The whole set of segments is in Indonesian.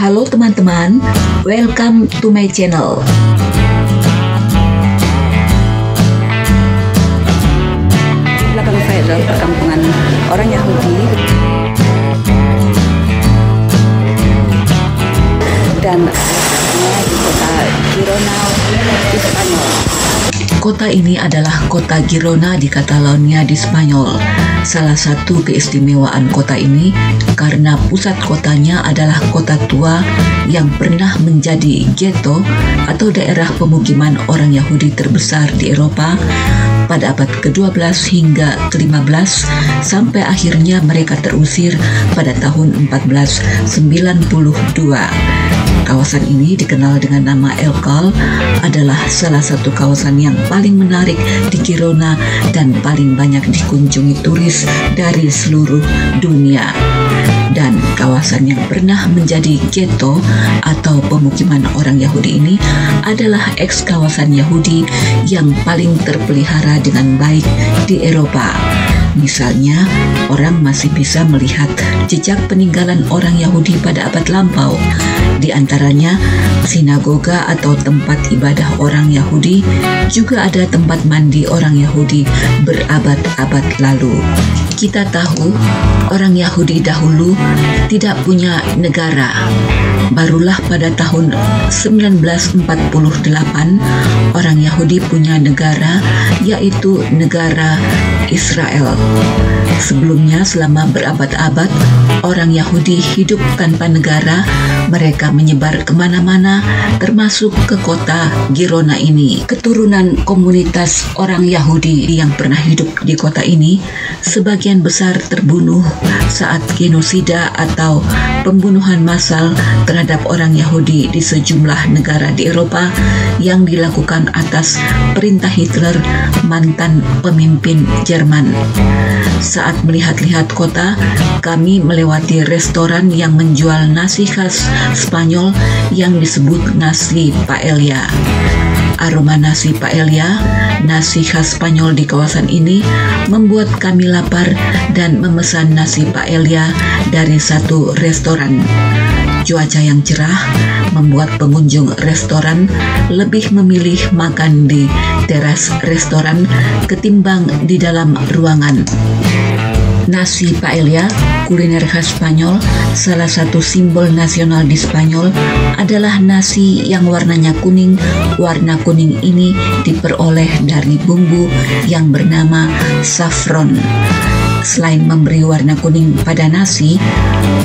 Halo teman-teman, welcome to my channel. Belakang saya adalah perkampungan orang Yahudi dan di kota Girona di Spanyol. Kota ini adalah kota Girona di Catalonia di Spanyol. Salah satu keistimewaan kota ini karena pusat kotanya adalah kota tua yang pernah menjadi ghetto atau daerah pemukiman orang Yahudi terbesar di Eropa pada abad ke-12 hingga ke-15 sampai akhirnya mereka terusir pada tahun 1492. Kawasan ini dikenal dengan nama El Cal, adalah salah satu kawasan yang paling menarik di Girona dan paling banyak dikunjungi turis dari seluruh dunia. Dan kawasan yang pernah menjadi ghetto atau pemukiman orang Yahudi ini adalah eks-kawasan Yahudi yang paling terpelihara dengan baik di Eropa. Misalnya, orang masih bisa melihat jejak peninggalan orang Yahudi pada abad lampau. Di antaranya, sinagoga atau tempat ibadah orang Yahudi, juga ada tempat mandi orang Yahudi berabad-abad lalu. Kita tahu, orang Yahudi dahulu tidak punya negara. Barulah pada tahun 1948, orang Yahudi punya negara, yaitu negara Israel. Sebelumnya, selama berabad-abad, orang Yahudi hidup tanpa negara. Mereka menyebar kemana-mana, termasuk ke kota Girona ini. Keturunan komunitas orang Yahudi yang pernah hidup di kota ini, sebagian besar terbunuh saat genosida atau pembunuhan massal terhadap orang Yahudi di sejumlah negara di Eropa yang dilakukan atas perintah Hitler, mantan pemimpin Jerman. Saat melihat-lihat kota, kami melewati restoran yang menjual nasi khas Spanyol yang disebut nasi paella. Aroma nasi paella, nasi khas Spanyol di kawasan ini, membuat kami lapar dan memesan nasi paella dari satu restoran. Cuaca yang cerah membuat pengunjung restoran lebih memilih makan di teras restoran ketimbang di dalam ruangan. Nasi paella, kuliner khas Spanyol, salah satu simbol nasional di Spanyol, adalah nasi yang warnanya kuning. Warna kuning ini diperoleh dari bumbu yang bernama saffron. Selain memberi warna kuning pada nasi,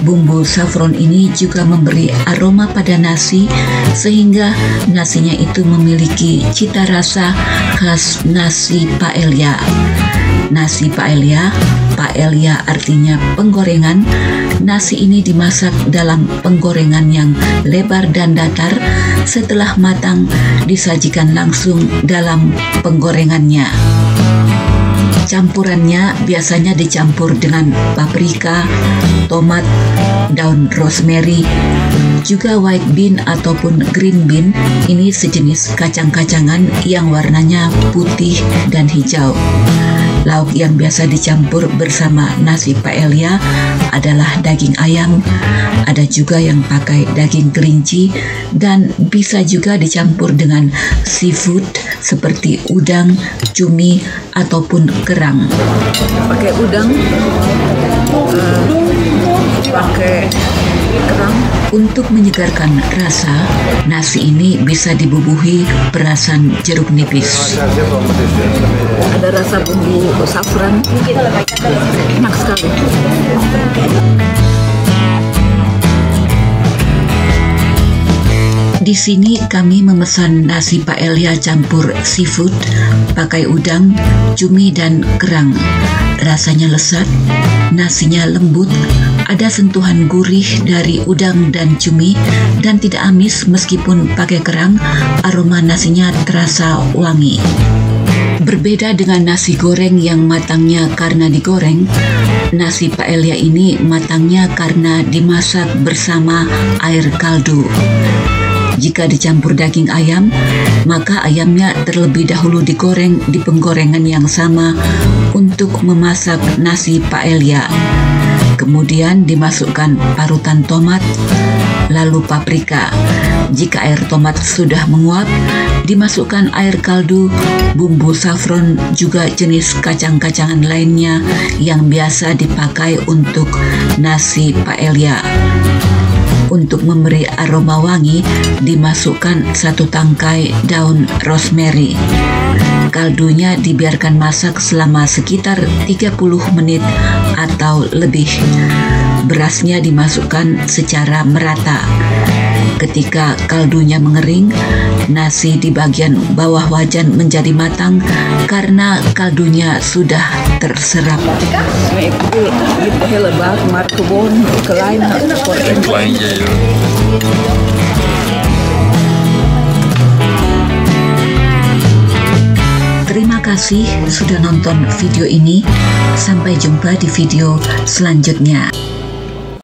bumbu saffron ini juga memberi aroma pada nasi sehingga nasinya itu memiliki cita rasa khas nasi paella. Nasi paella, paella artinya penggorengan. Nasi ini dimasak dalam penggorengan yang lebar dan datar. Setelah matang, disajikan langsung dalam penggorengannya. Campurannya biasanya dicampur dengan paprika, tomat, daun rosemary, juga white bean ataupun green bean. Ini sejenis kacang-kacangan yang warnanya putih dan hijau. Lauk yang biasa dicampur bersama nasi paella adalah daging ayam, ada juga yang pakai daging kelinci, dan bisa juga dicampur dengan seafood seperti udang, cumi, ataupun kerang. Pakai udang, pakai kerang. Untuk menyegarkan rasa, nasi ini bisa dibubuhi perasan jeruk nipis. Ada rasa bumbu saffron, enak sekali. Di sini kami memesan nasi paella campur seafood, pakai udang, cumi, dan kerang. Rasanya lezat, nasinya lembut, ada sentuhan gurih dari udang dan cumi, dan tidak amis meskipun pakai kerang. Aroma nasinya terasa wangi. Berbeda dengan nasi goreng yang matangnya karena digoreng, nasi paella ini matangnya karena dimasak bersama air kaldu. Jika dicampur daging ayam, maka ayamnya terlebih dahulu digoreng di penggorengan yang sama untuk memasak nasi paella. Kemudian dimasukkan parutan tomat, lalu paprika. Jika air tomat sudah menguap, dimasukkan air kaldu, bumbu saffron, juga jenis kacang-kacangan lainnya yang biasa dipakai untuk nasi paella. Untuk memberi aroma wangi, dimasukkan 1 tangkai daun rosemary. Kaldunya dibiarkan masak selama sekitar 30 menit atau lebih. Berasnya dimasukkan secara merata. Ketika kaldunya mengering, nasi di bagian bawah wajan menjadi matang karena kaldunya sudah terserap. Terima kasih sudah nonton video ini. Sampai jumpa di video selanjutnya.